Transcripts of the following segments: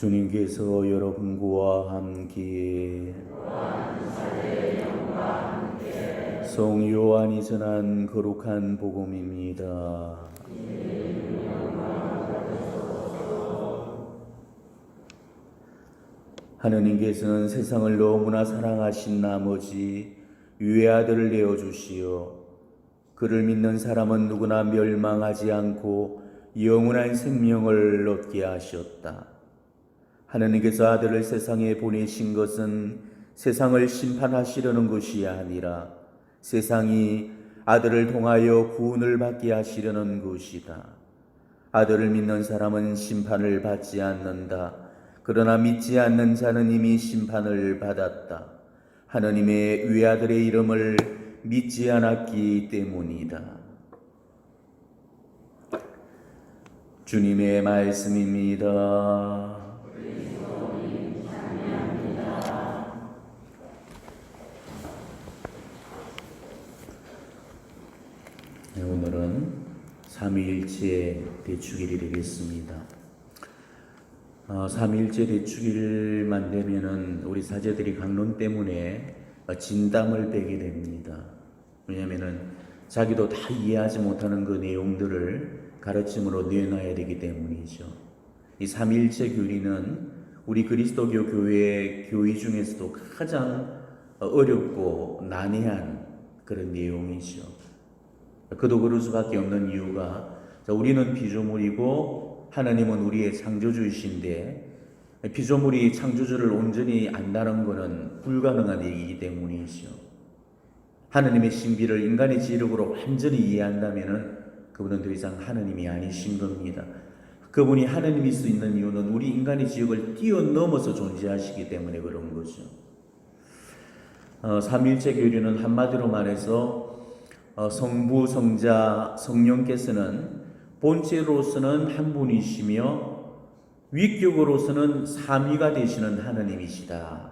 주님께서 여러분과 함께 성 요한이 전한 거룩한 복음입니다. 하느님께서는 세상을 너무나 사랑하신 나머지 외아들을 내어주시어 그를 믿는 사람은 누구나 멸망하지 않고 영원한 생명을 얻게 하셨다. 하느님께서 아들을 세상에 보내신 것은 세상을 심판하시려는 것이 아니라 세상이 아들을 통하여 구원을 받게 하시려는 것이다. 아들을 믿는 사람은 심판을 받지 않는다. 그러나 믿지 않는 자는 이미 심판을 받았다. 하느님의 외아들의 이름을 믿지 않았기 때문이다. 주님의 말씀입니다. 오늘은 삼위일체 대축일이 되겠습니다. 삼위일체 대축일만 되면은 우리 사제들이 강론 때문에 진담을 빼게 됩니다. 왜냐하면은 자기도 다 이해하지 못하는 그 내용들을 가르침으로 내놔야 되기 때문이죠. 이 삼위일체 교리는 우리 그리스도교 교회 교의 중에서도 가장 어렵고 난해한 그런 내용이죠. 그도 그럴 수밖에 없는 이유가 우리는 피조물이고 하나님은 우리의 창조주이신데 피조물이 창조주를 온전히 안다는 것은 불가능한 얘기이기 때문이죠. 하나님의 신비를 인간의 지력으로 완전히 이해한다면 그분은 더 이상 하나님이 아니신 겁니다. 그분이 하나님일 수 있는 이유는 우리 인간의 지역을 뛰어넘어서 존재하시기 때문에 그런 거죠. 삼위일체 교리는 한마디로 말해서 성부, 성자, 성령께서는 본체로서는 한 분이시며 위격으로서는 삼위가 되시는 하나님이시다.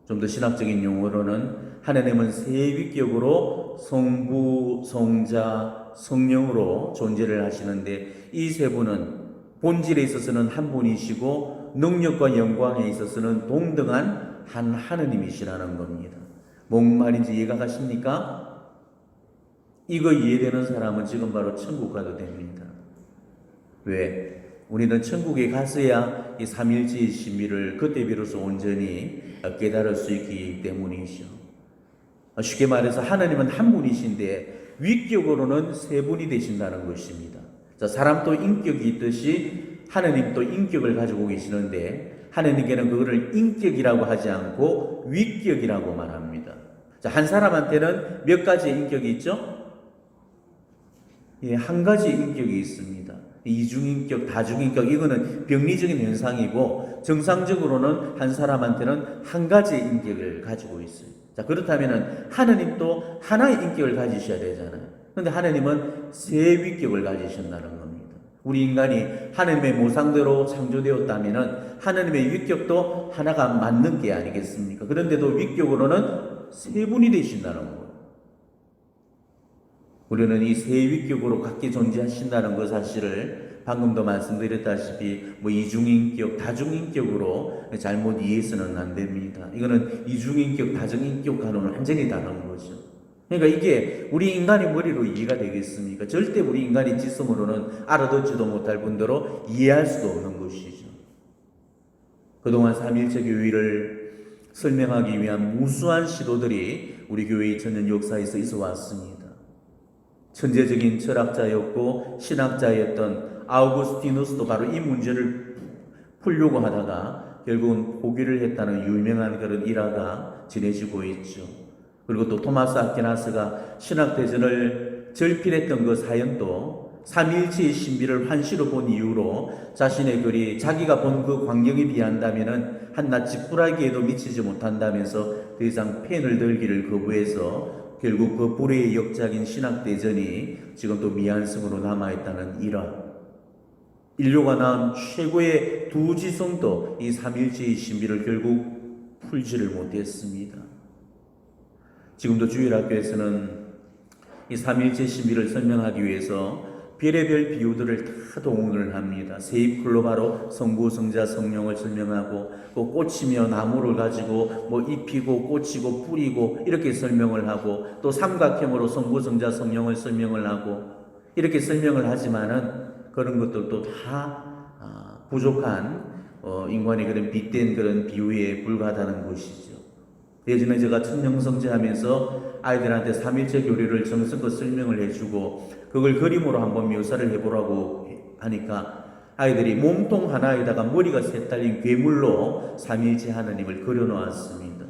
좀 더 신학적인 용어로는 하나님은 세 위격으로 성부, 성자, 성령으로 존재를 하시는데 이 세 분은 본질에 있어서는 한 분이시고 능력과 영광에 있어서는 동등한 한 하느님이시라는 겁니다. 뭔 말인지 이해가 가십니까? 이거 이해되는 사람은 지금 바로 천국 가도 됩니다. 왜? 우리는 천국에 갔어야 이 삼일체의 신비를 그때 비로소 온전히 깨달을 수 있기 때문이죠. 쉽게 말해서 하나님은 한 분이신데 위격으로는 세 분이 되신다는 것입니다. 자, 사람도 인격이 있듯이 하나님도 인격을 가지고 계시는데 하나님께는 그거를 인격이라고 하지 않고 위격이라고 말합니다. 자, 한 사람한테는 몇 가지의 인격이 있죠? 한 가지 인격이 있습니다. 이중인격, 다중인격, 이거는 병리적인 현상이고 정상적으로는 한 사람한테는 한 가지의 인격을 가지고 있어요. 자, 그렇다면 하느님도 하나의 인격을 가지셔야 되잖아요. 그런데 하느님은 세 위격을 가지신다는 겁니다. 우리 인간이 하느님의 모상대로 창조되었다면 하느님의 위격도 하나가 맞는 게 아니겠습니까? 그런데도 위격으로는 세 분이 되신다는 거예요. 우리는 이 세 위격으로 각기 존재하신다는 그 사실을 방금도 말씀드렸다시피 이중인격, 다중인격으로 잘못 이해해서는 안 됩니다. 이거는 이중인격, 다중인격과는 완전히 다른 거죠. 그러니까 이게 우리 인간의 머리로 이해가 되겠습니까? 절대 우리 인간의 지성으로는 알아듣지도 못할 뿐더러 이해할 수도 없는 것이죠. 그동안 삼일체 교회를 설명하기 위한 무수한 시도들이 우리 교회의 전년 역사에서 있어 왔습니다. 천재적인 철학자였고 신학자였던 아우구스티누스도 바로 이 문제를 풀려고 하다가 결국은 포기를 했다는 유명한 그런 일화가 전해지고 있죠. 그리고 또 토마스 아퀴나스가 신학대전을 절필했던 그 사연도 삼위일체의 신비를 환시로 본 이후로 자신의 글이 자기가 본 그 광경에 비한다면 한낱 지푸라기에도 미치지 못한다면서 더 이상 펜을 들기를 거부해서 결국 그 불의의 역작인 신학대전이 지금 또 미완성으로 남아있다는 일화. 인류가 낳은 최고의 두 지성도 이 삼일체의 신비를 결국 풀지를 못했습니다. 지금도 주일학교에서는 이 삼일체 신비를 설명하기 위해서 별의별 비유들을 다 동원을 합니다. 세입글로 바로 성부, 성자, 성령을 설명하고, 또 꽃이며 나무를 가지고 뭐 잎이고 꽃이고 뿌리고 이렇게 설명을 하고, 또 삼각형으로 성부, 성자, 성령을 설명을 하고 이렇게 설명을 하지만은 그런 것들도 다 부족한 인간의 그런 빗댄 그런 비유에 불과하다는 것이죠. 예전에 제가 천명성제하면서 아이들한테 삼일체 교리를 정성껏 설명을 해주고 그걸 그림으로 한번 묘사를 해보라고 하니까 아이들이 몸통 하나에다가 머리가 셋 달린 괴물로 삼일체 하나님을 그려놓았습니다.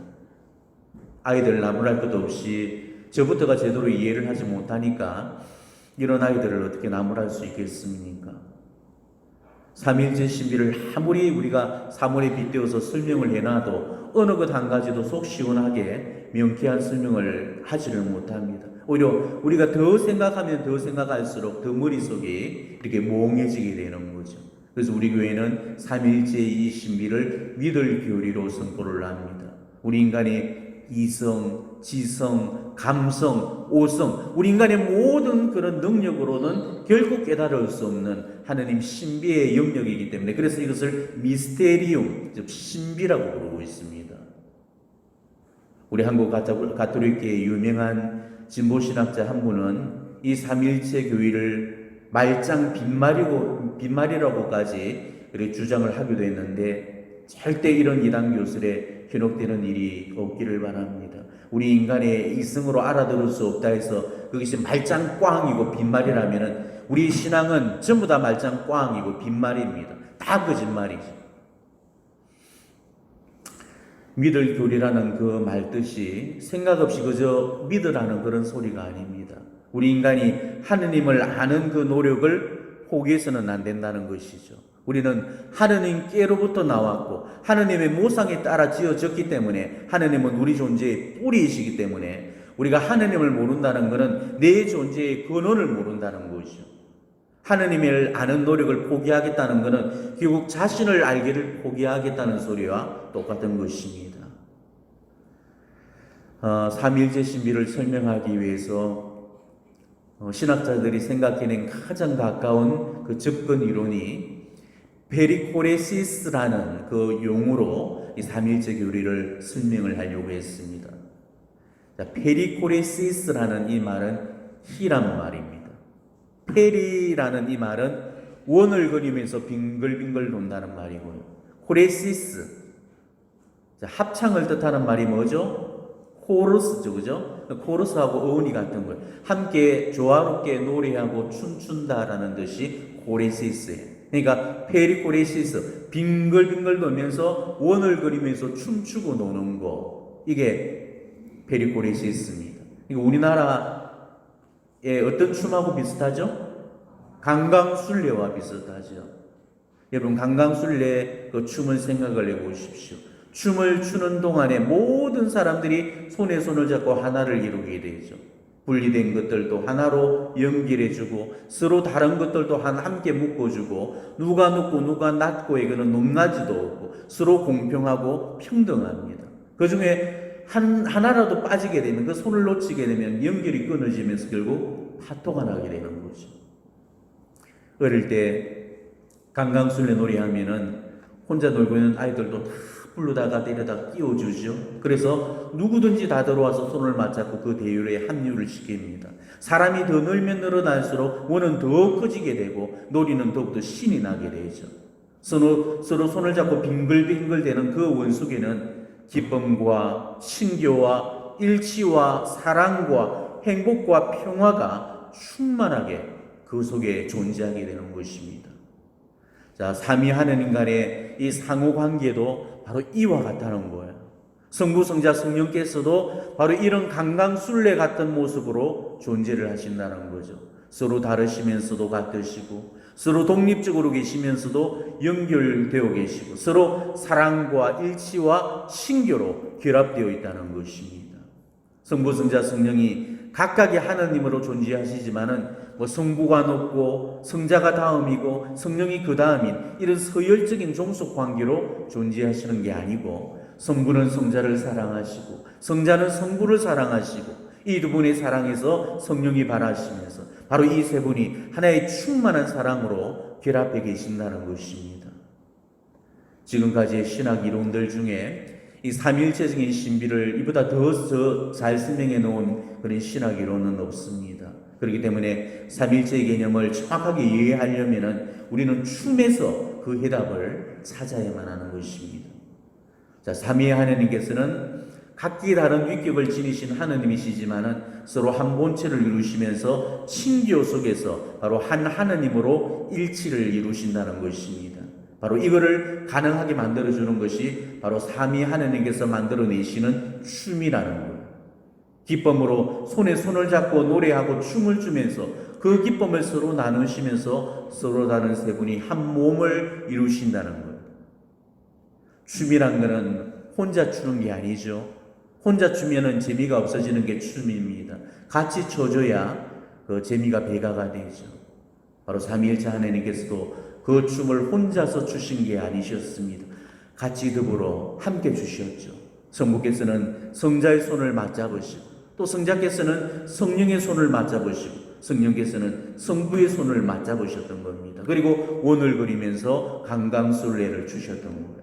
아이들 나무랄 것도 없이 저부터가 제대로 이해를 하지 못하니까 이런 아이들을 어떻게 나무랄 수 있겠습니까? 삼일째 신비를 아무리 우리가 사물에 빗대어서 설명을 해놔도 어느 것 한 가지도 속 시원하게 명쾌한 설명을 하지를 못합니다. 오히려 우리가 더 생각하면 더 생각할수록 더 머릿속이 이렇게 몽해지게 되는 거죠. 그래서 우리 교회는 삼일째 이 신비를 믿을 교리로 선포를 합니다. 우리 인간이 이성, 지성, 감성, 오성, 우리 인간의 모든 그런 능력으로는 결코 깨달을 수 없는 하느님 신비의 영역이기 때문에 그래서 이것을 미스테리움, 즉 신비라고 부르고 있습니다. 우리 한국 가톨릭계의 유명한 진보신학자 한 분은 이 삼일체 교리를 말짱 빈말이라고까지 이렇게 주장을 하기도 했는데 절대 이런 이단 교술에 현혹되는 일이 없기를 바랍니다. 우리 인간의 이성으로 알아들을 수 없다 해서 그것이 말짱 꽝이고 빈말이라면은 우리 신앙은 전부 다 말짱 꽝이고 빈말입니다. 다 거짓말이죠. 믿을 교리라는 그 말뜻이 생각 없이 그저 믿으라는 그런 소리가 아닙니다. 우리 인간이 하느님을 아는 그 노력을 포기해서는 안 된다는 것이죠. 우리는 하느님께로부터 나왔고 하느님의 모상에 따라 지어졌기 때문에 하느님은 우리 존재의 뿌리이시기 때문에 우리가 하느님을 모른다는 것은 내 존재의 근원을 모른다는 것이죠. 하느님을 아는 노력을 포기하겠다는 것은 결국 자신을 알기를 포기하겠다는 소리와 똑같은 것입니다. 삼일째 신비를 설명하기 위해서 신학자들이 생각해낸 가장 가까운 그 접근 이론이 페리코레시스라는 그 용어로 이 삼일째 교리를 설명을 하려고 했습니다. 페리코레시스라는 이 말은 희란 말입니다. 페리라는 이 말은 원을 그리면서 빙글빙글 돈다는 말이고요. 코레시스, 합창을 뜻하는 말이 뭐죠? 코러스죠, 그죠? 코러스하고 어원이 같은 거예요. 함께 조화롭게 노래하고 춤춘다라는 뜻이 코레시스예요. 그러니까 페리코레시스, 빙글빙글 돌면서 원을 그리면서 춤추고 노는 거, 이게 페리코레시스입니다. 우리나라의 어떤 춤하고 비슷하죠? 강강술래와 비슷하죠. 여러분 강강술래 그 춤을 생각을 해보십시오. 춤을 추는 동안에 모든 사람들이 손에 손을 잡고 하나를 이루게 되죠. 분리된 것들도 하나로 연결해주고 서로 다른 것들도 함께 묶어주고 누가 높고 누가 낮고의 그런 높낮이도 없고 서로 공평하고 평등합니다. 그 중에 하나라도 빠지게 되면 그 손을 놓치게 되면 연결이 끊어지면서 결국 파토가 나게 되는 거죠. 어릴 때 강강술래 놀이하면은 혼자 놀고 있는 아이들도 다 불러다가 데려다 끼워주죠. 그래서 누구든지 다 들어와서 손을 맞잡고 그 대열에 합류를 시킵니다. 사람이 더 늘면 늘어날수록 원은 더 커지게 되고 놀이는 더욱더 신이 나게 되죠. 서로 손을 잡고 빙글빙글 되는 그 원 속에는 기쁨과 신교와 일치와 사랑과 행복과 평화가 충만하게 그 속에 존재하게 되는 것입니다. 자, 삼위 하느님 간의 이 상호관계도 바로 이와 같다는 거예요. 성부, 성자, 성령께서도 바로 이런 강강술래 같은 모습으로 존재를 하신다는 거죠. 서로 다르시면서도 같으시고 서로 독립적으로 계시면서도 연결되어 계시고 서로 사랑과 일치와 신교로 결합되어 있다는 것입니다. 성부, 성자, 성령이 각각의 하나님으로 존재하시지만은 성부가 높고 성자가 다음이고 성령이 그 다음인 이런 서열적인 종속 관계로 존재하시는 게 아니고 성부는 성자를 사랑하시고 성자는 성부를 사랑하시고 이 두 분의 사랑에서 성령이 발하시면서 바로 이 세 분이 하나의 충만한 사랑으로 결합해 계신다는 것입니다. 지금까지의 신학 이론들 중에 이 삼위일체적인 신비를 이보다 더 잘 설명해 놓은 그런 신학 이론은 없습니다. 그렇기 때문에 삼위일체의 개념을 정확하게 이해하려면 우리는 춤에서 그 해답을 찾아야만 하는 것입니다. 자, 삼위의 하나님께서는 각기 다른 위격을 지니신 하느님이시지만은 서로 한 본체를 이루시면서 친교 속에서 바로 한 하느님으로 일치를 이루신다는 것입니다. 바로 이거를 가능하게 만들어주는 것이 바로 삼위 하느님께서 만들어내시는 춤이라는 거예요. 기쁨으로 손에 손을 잡고 노래하고 춤을 추면서 그 기쁨을 서로 나누시면서 서로 다른 세 분이 한 몸을 이루신다는 거예요. 춤이란 것은 혼자 추는 게 아니죠. 혼자 추면은 재미가 없어지는 게 춤입니다. 같이 춰줘야 그 재미가 배가가 되죠. 바로 삼위일체 하나님께서도 그 춤을 혼자서 추신 게 아니셨습니다. 같이 더불어 함께 주셨죠. 성부께서는 성자의 손을 맞잡으시고 또 성자께서는 성령의 손을 맞잡으시고 성령께서는 성부의 손을 맞잡으셨던 겁니다. 그리고 원을 그리면서 강강술래를 주셨던 거예요.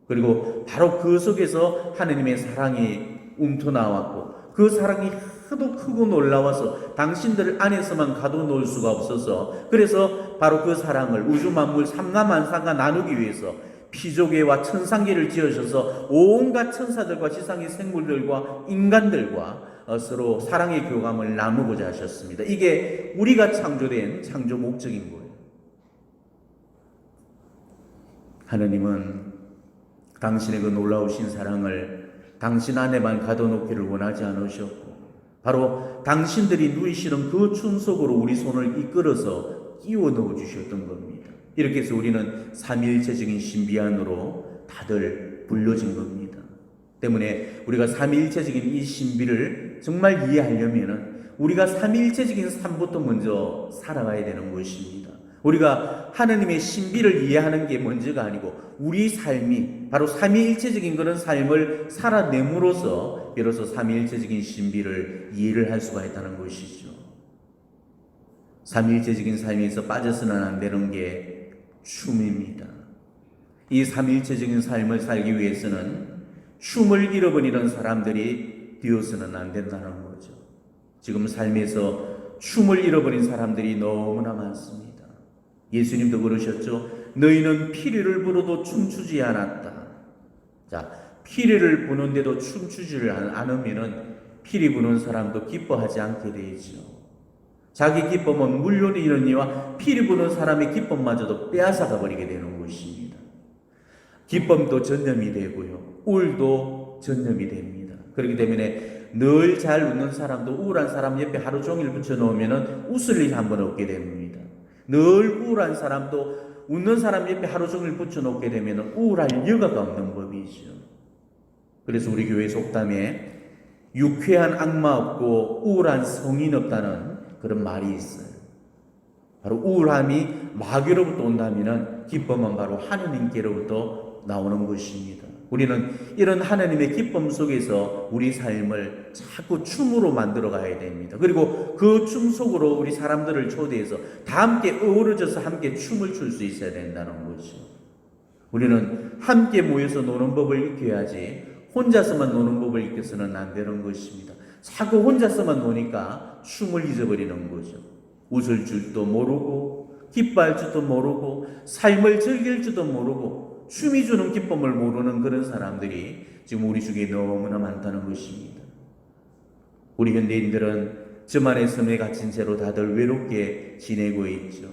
그리고 바로 그 속에서 하느님의 사랑이 움터나왔고 그 사랑이 하도 크고 놀라워서 당신들 안에서만 가둬놓을 수가 없어서 그래서 바로 그 사랑을 우주 만물 삼라만상과 나누기 위해서 피조계와 천상계를 지으셔서 온갖 천사들과 지상의 생물들과 인간들과 서로 사랑의 교감을 나누고자 하셨습니다. 이게 우리가 창조된 창조 목적인 거예요. 하느님은 당신의 그 놀라우신 사랑을 당신 안에만 가둬놓기를 원하지 않으셨고 바로 당신들이 누리시는 그 춤 속으로 우리 손을 이끌어서 끼워 넣어주셨던 겁니다. 이렇게 해서 우리는 삼위일체적인 신비 안으로 다들 불려진 겁니다. 때문에 우리가 삼위일체적인 이 신비를 정말 이해하려면 우리가 삼위일체적인 삶부터 먼저 살아가야 되는 것입니다. 우리가 하느님의 신비를 이해하는 게 먼저가 아니고 우리 삶이 바로 삼위일체적인 그런 삶을 살아냄으로써 비로소 삼위일체적인 신비를 이해를 할 수가 있다는 것이죠. 삼위일체적인 삶에서 빠져서는 안 되는 게 춤입니다. 이 삼위일체적인 삶을 살기 위해서는 춤을 잃어버리는 사람들이 되어서는 안 된다는 거죠. 지금 삶에서 춤을 잃어버린 사람들이 너무나 많습니다. 예수님도 그러셨죠. 너희는 피리를 불어도 춤추지 않았다. 자, 피리를 부는데도 춤추지를 않으면은 피리 부는 사람도 기뻐하지 않게 되죠. 자기 기쁨은 물론이니와 피리 부는 사람의 기쁨마저도 빼앗아가 버리게 되는 것입니다. 기쁨도 전염이 되고요. 우울도 전염이 됩니다. 그렇기 때문에 늘 잘 웃는 사람도 우울한 사람 옆에 하루 종일 붙여놓으면 웃을 일이 한 번 없게 됩니다. 늘 우울한 사람도 웃는 사람 옆에 하루 종일 붙여놓게 되면 우울할 여가가 없는 법이죠. 그래서 우리 교회 속담에 유쾌한 악마 없고 우울한 성인 없다는 그런 말이 있어요. 바로 우울함이 마귀로부터 온다면 기쁨은 바로 하느님께로부터 나오는 것입니다. 우리는 이런 하나님의 기쁨 속에서 우리 삶을 자꾸 춤으로 만들어 가야 됩니다. 그리고 그 춤 속으로 우리 사람들을 초대해서 다 함께 어우러져서 함께 춤을 출 수 있어야 된다는 거죠. 우리는 함께 모여서 노는 법을 익혀야지 혼자서만 노는 법을 익혀서는 안 되는 것입니다. 자꾸 혼자서만 노니까 춤을 잊어버리는 거죠. 웃을 줄도 모르고 기뻐할 줄도 모르고 삶을 즐길 줄도 모르고 춤이 주는 기쁨을 모르는 그런 사람들이 지금 우리 중에 너무나 많다는 것입니다. 우리 현대인들은 저만의 섬에 갇힌 채로 다들 외롭게 지내고 있죠.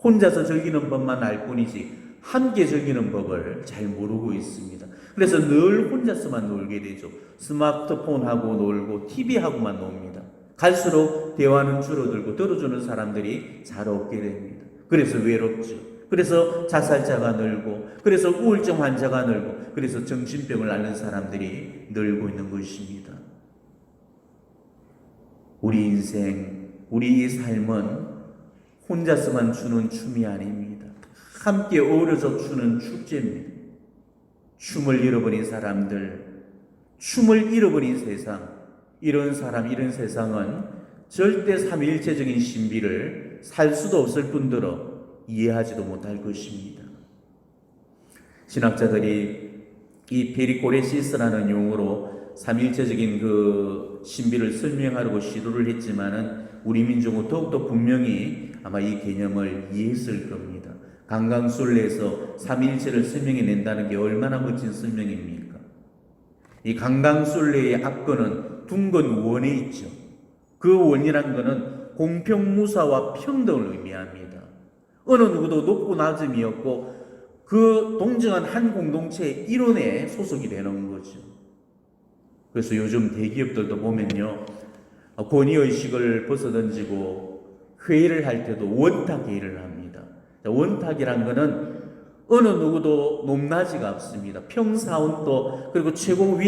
혼자서 즐기는 법만 알 뿐이지 함께 즐기는 법을 잘 모르고 있습니다. 그래서 늘 혼자서만 놀게 되죠. 스마트폰하고 놀고 TV하고만 놉니다. 갈수록 대화는 줄어들고 들어주는 사람들이 잘 없게 됩니다. 그래서 외롭죠. 그래서 자살자가 늘고 그래서 우울증 환자가 늘고 그래서 정신병을 앓는 사람들이 늘고 있는 것입니다. 우리 인생, 우리 이 삶은 혼자서만 추는 춤이 아닙니다. 함께 어우러져 추는 축제입니다. 춤을 잃어버린 사람들, 춤을 잃어버린 세상, 이런 사람, 이런 세상은 절대 삼위일체적인 신비를 살 수도 없을 뿐더러 이해하지도 못할 것입니다. 신학자들이 이 페리코레시스라는 용어로 삼위일체적인 그 신비를 설명하려고 시도를 했지만은 우리 민족은 더욱더 분명히 아마 이 개념을 이해했을 겁니다. 강강술래에서 삼위일체를 설명해낸다는 게 얼마나 멋진 설명입니까? 이 강강술래의 앞권은 둥근 원에 있죠. 그 원이란 것은 공평무사와 평등을 의미합니다. 어느 누구도 높고 낮음이 없고 그 동정한 한 공동체의 일원에 소속이 되는 거죠. 그래서 요즘 대기업들도 보면요, 권위의식을 벗어던지고 회의를 할 때도 원탁 회의를 합니다. 원탁이란 것은 어느 누구도 높낮이가 없습니다. 평사원도 그리고 최고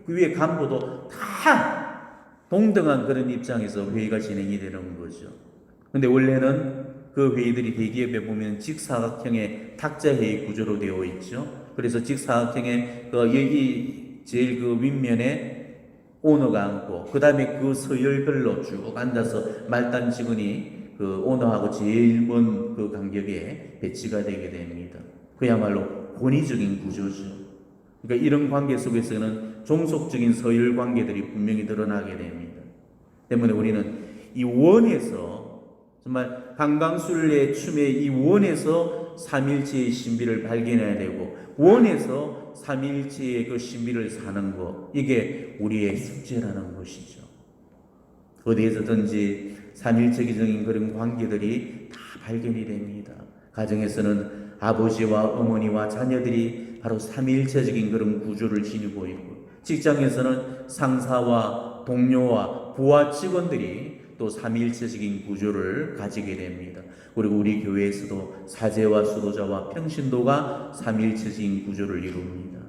위의 간부도 다 동등한 그런 입장에서 회의가 진행이 되는 거죠. 근데 원래는 그 회의들이 대기업에 보면 직사각형의 탁자회의 구조로 되어 있죠. 그래서 직사각형의 제일 그 윗면에 오너가 앉고, 그 다음에 그 서열별로 쭉 앉아서 말단 직원이 그 오너하고 제일 먼 그 간격에 배치가 되게 됩니다. 그야말로 권위적인 구조죠. 그러니까 이런 관계 속에서는 종속적인 서열 관계들이 분명히 드러나게 됩니다. 때문에 우리는 이 원에서 정말 강강술래 춤의 이 원에서 삼일체의 신비를 발견해야 되고, 원에서 삼일체의 그 신비를 사는 것, 이게 우리의 숙제라는 것이죠. 어디에서든지 삼일체적인 그런 관계들이 다 발견이 됩니다. 가정에서는 아버지와 어머니와 자녀들이 바로 삼일체적인 그런 구조를 지니고 있고, 직장에서는 상사와 동료와 부하 직원들이 또 삼일체적인 구조를 가지게 됩니다. 그리고 우리 교회에서도 사제와 수도자와 평신도가 삼일체적인 구조를 이룹니다.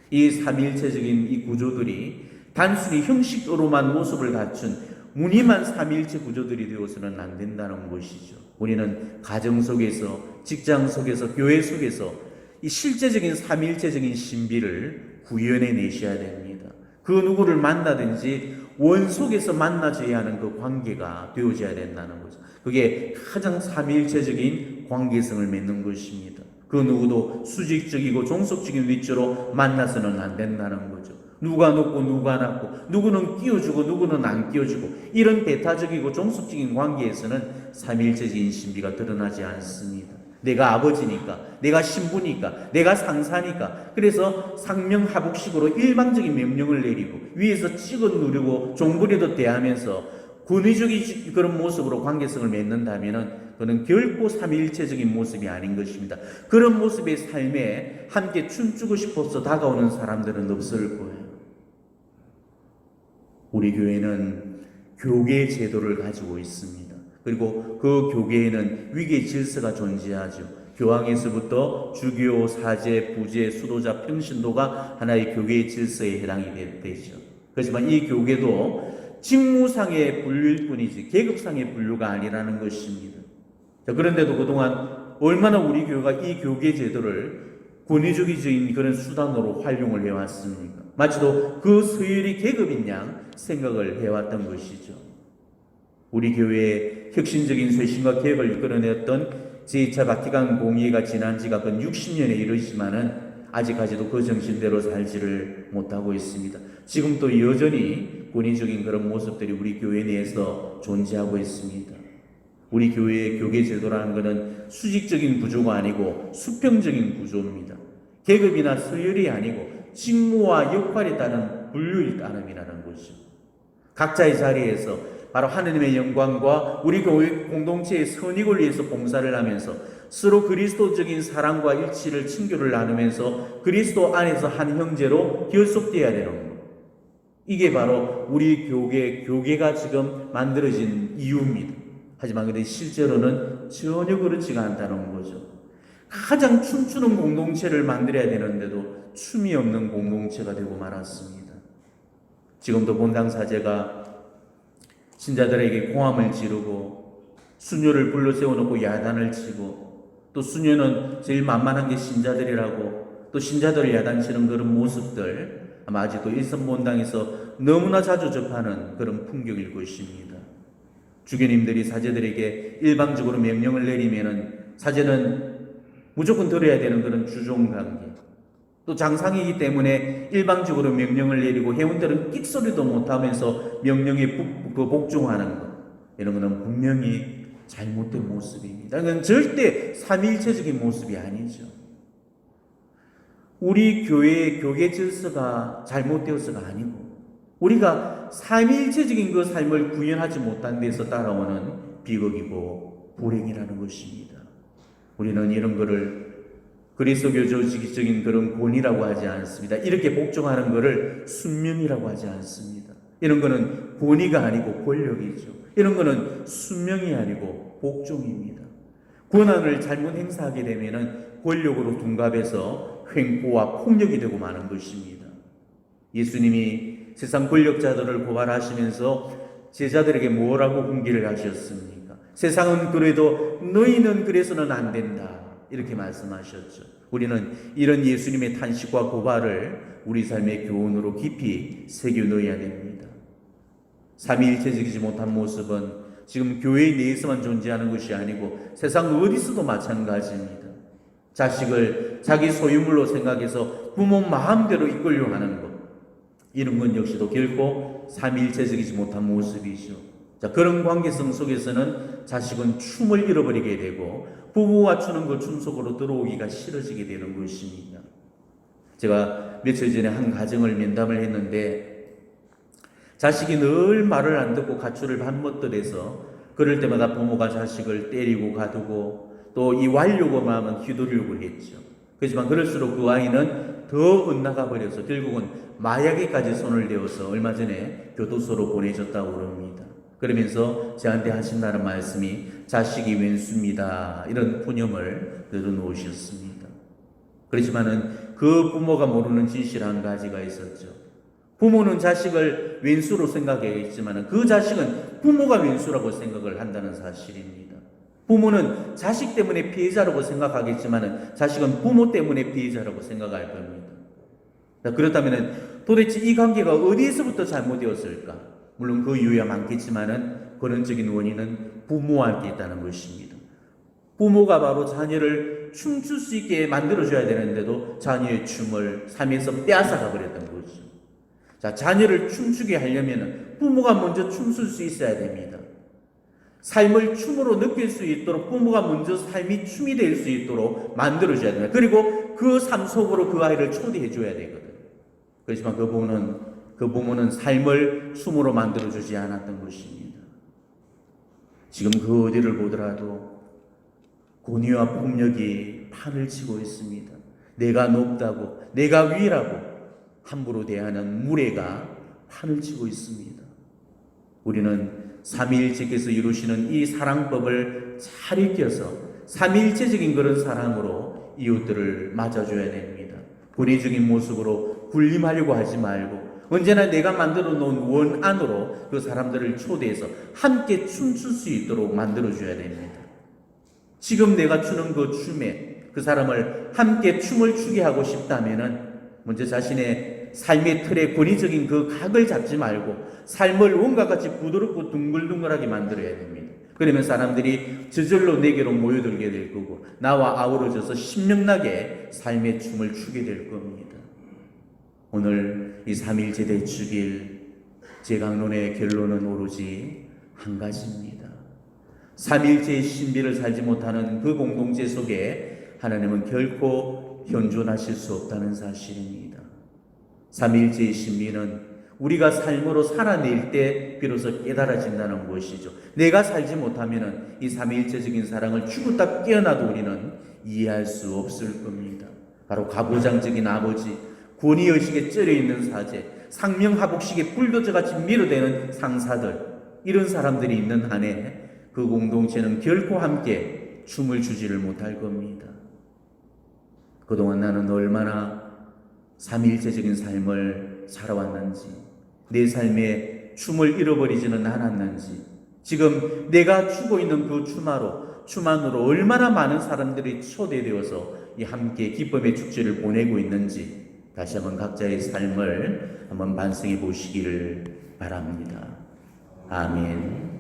이 삼일체적인 이 구조들이 단순히 형식으로만 모습을 갖춘 무늬만 삼일체 구조들이 되어서는 안 된다는 것이죠. 우리는 가정 속에서, 직장 속에서, 교회 속에서 이 실제적인 삼일체적인 신비를 구현해 내셔야 됩니다. 그 누구를 만나든지 원 속에서 만나줘야 하는 그 관계가 되어져야 된다는 거죠. 그게 가장 삼일체적인 관계성을 맺는 것입니다. 그 누구도 수직적이고 종속적인 위치로 만나서는 안 된다는 거죠. 누가 높고 누가 낮고, 누구는 끼워주고 누구는 안 끼워주고, 이런 배타적이고 종속적인 관계에서는 삼일체적인 신비가 드러나지 않습니다. 내가 아버지니까, 내가 신부니까, 내가 상사니까, 그래서 상명하복식으로 일방적인 명령을 내리고 위에서 찍어 누르고 종부리도 대하면서 권위적인 그런 모습으로 관계성을 맺는다면 그는 결코 삼일체적인 모습이 아닌 것입니다. 그런 모습의 삶에 함께 춤추고 싶어서 다가오는 사람들은 없을 거예요. 우리 교회는 교계 제도를 가지고 있습니다. 그리고 그 교계에는 위계 질서가 존재하죠. 교황에서부터 주교, 사제, 부제, 수도자, 평신도가 하나의 교계의 질서에 해당이 되죠. 그렇지만 이 교계도 직무상의 분류일 뿐이지 계급상의 분류가 아니라는 것입니다. 자, 그런데도 그동안 얼마나 우리 교회가 이 교계 제도를 권위주의적인 그런 수단으로 활용을 해왔습니까? 마치도 그 서열이 계급인 양 생각을 해왔던 것이죠. 우리 교회의 혁신적인 쇄신과 개혁을 이끌어냈던 제2차 바티칸 공의회가 지난 지가 근 60년에 이르지만은 아직까지도 그 정신대로 살지를 못하고 있습니다. 지금도 여전히 권위적인 그런 모습들이 우리 교회 내에서 존재하고 있습니다. 우리 교회의 교계 제도라는 것은 수직적인 구조가 아니고 수평적인 구조입니다. 계급이나 서열이 아니고 직무와 역할에 따른 분류의 따름이라는 것이죠. 각자의 자리에서 바로 하느님의 영광과 우리 교회 공동체의 선익을 위해서 봉사를 하면서 서로 그리스도적인 사랑과 일치를 친교를 나누면서 그리스도 안에서 한 형제로 결속되어야 되는 것. 이게 바로 우리 교계가 지금 만들어진 이유입니다. 하지만 근데 실제로는 전혀 그렇지가 않다는 거죠. 가장 춤추는 공동체를 만들어야 되는데도 춤이 없는 공동체가 되고 말았습니다. 지금도 본당 사제가 신자들에게 공함을 지르고 수녀를 불러 세워놓고 야단을 치고, 또 수녀는 제일 만만한 게 신자들이라고 또 신자들을 야단치는 그런 모습들, 아마 아직도 일선본당에서 너무나 자주 접하는 그런 풍경일 것입니다. 주교님들이 사제들에게 일방적으로 명령을 내리면은 사제는 무조건 들어야 되는 그런 주종관계, 또 장상이기 때문에 일방적으로 명령을 내리고 회원들은 끽소리도 못하면서 명령에 복종하는 것, 이런 것은 분명히 잘못된 모습입니다. 이건 절대 삼위일체적인 모습이 아니죠. 우리 교회의 교계 질서가 잘못되어서가 아니고 우리가 삼위일체적인 그 삶을 구현하지 못한 데서 따라오는 비극이고 불행이라는 것입니다. 우리는 이런 것을 그리스도교적인 그런 권위라고 하지 않습니다. 이렇게 복종하는 것을 순명이라고 하지 않습니다. 이런 거는 권위가 아니고 권력이죠. 이런 거는 순명이 아니고 복종입니다. 권한을 잘못 행사하게 되면은 권력으로 둔갑해서 횡포와 폭력이 되고 마는 것입니다. 예수님이 세상 권력자들을 고발하시면서 제자들에게 뭐라고 훈계를 하셨습니까? 세상은 그래도 너희는 그래서는 안 된다, 이렇게 말씀하셨죠. 우리는 이런 예수님의 탄식과 고발을 우리 삶의 교훈으로 깊이 새겨 넣어야 됩니다. 삼위일체적이지 못한 모습은 지금 교회 내에서만 존재하는 것이 아니고 세상 어디서도 마찬가지입니다. 자식을 자기 소유물로 생각해서 부모 마음대로 이끌려 하는 것, 이런 건 역시도 결코 삼위일체적이지 못한 모습이죠. 자, 그런 관계성 속에서는 자식은 춤을 잃어버리게 되고 부부가 추는 그 춤 속으로 들어오기가 싫어지게 되는 것입니다. 제가 며칠 전에 한 가정을 면담을 했는데 자식이 늘 말을 안 듣고 가출을 반못들해서 그럴 때마다 부모가 자식을 때리고 가두고 또 이 완료고만 하면 휘두르려고 했죠. 그렇지만 그럴수록 그 아이는 더 엇나가 버려서 결국은 마약에까지 손을 대어서 얼마 전에 교도소로 보내졌다고 그럽니다. 그러면서 저한테 하신다는 말씀이 자식이 왼수입니다, 이런 푸념을 늘어놓으셨습니다. 그렇지만은 그 부모가 모르는 진실 한 가지가 있었죠. 부모는 자식을 왼수로 생각했지만 그 자식은 부모가 왼수라고 생각을 한다는 사실입니다. 부모는 자식 때문에 피해자라고 생각하겠지만 자식은 부모 때문에 피해자라고 생각할 겁니다. 그렇다면 도대체 이 관계가 어디에서부터 잘못되었을까? 물론 그 이유야 많겠지만 근원적인 원인은 부모한테 있다는 것입니다. 부모가 바로 자녀를 춤출 수 있게 만들어줘야 되는데도 자녀의 춤을 삶에서 빼앗아가 버렸던 거죠. 자, 자녀를 춤추게 하려면 부모가 먼저 춤출 수 있어야 됩니다. 삶을 춤으로 느낄 수 있도록 부모가 먼저 삶이 춤이 될 수 있도록 만들어줘야 됩니다. 그리고 그 삶 속으로 그 아이를 초대해 줘야 되거든요. 그렇지만 그 부모는 삶을 춤으로 만들어주지 않았던 것입니다. 지금 그 어디를 보더라도 권위와 폭력이 판을 치고 있습니다. 내가 높다고, 내가 위라고 함부로 대하는 무례가 판을 치고 있습니다. 우리는 삼위일체께서 이루시는 이 사랑법을 잘 익혀서 삼위일체적인 그런 사랑으로 이웃들을 맞아줘야 됩니다. 권위적인 모습으로 군림하려고 하지 말고 언제나 내가 만들어 놓은 원 안으로 그 사람들을 초대해서 함께 춤출 수 있도록 만들어줘야 됩니다. 지금 내가 추는 그 춤에 그 사람을 함께 춤을 추게 하고 싶다면은 먼저 자신의 삶의 틀에 권위적인 그 각을 잡지 말고 삶을 온갖 같이 부드럽고 둥글둥글하게 만들어야 됩니다. 그러면 사람들이 저절로 내게로 모여들게 될 거고 나와 아우러져서 신명나게 삶의 춤을 추게 될 겁니다. 오늘 이 삼일제 대축일 제 강론의 결론은 오로지 한 가지입니다. 삼일제의 신비를 살지 못하는 그 공동체 속에 하나님은 결코 현존하실 수 없다는 사실입니다. 삼일제의 신비는 우리가 삶으로 살아낼 때 비로소 깨달아진다는 것이죠. 내가 살지 못하면 이 삼위일체적인 사랑을 죽었다 깨어나도 우리는 이해할 수 없을 겁니다. 바로 가부장적인 아버지, 권위의식에 쩔어있는 사제, 상명하복식에 불도저같이 밀어대는 상사들, 이런 사람들이 있는 한에 그 공동체는 결코 함께 춤을 추지를 못할 겁니다. 그동안 나는 얼마나 삼위일체적인 삶을 살아왔는지, 내 삶에 춤을 잃어버리지는 않았는지, 지금 내가 추고 있는 그 춤 안으로 얼마나 많은 사람들이 초대되어서 이 함께 기쁨의 축제를 보내고 있는지 다시 한번 각자의 삶을 한번 반성해 보시기를 바랍니다. 아멘.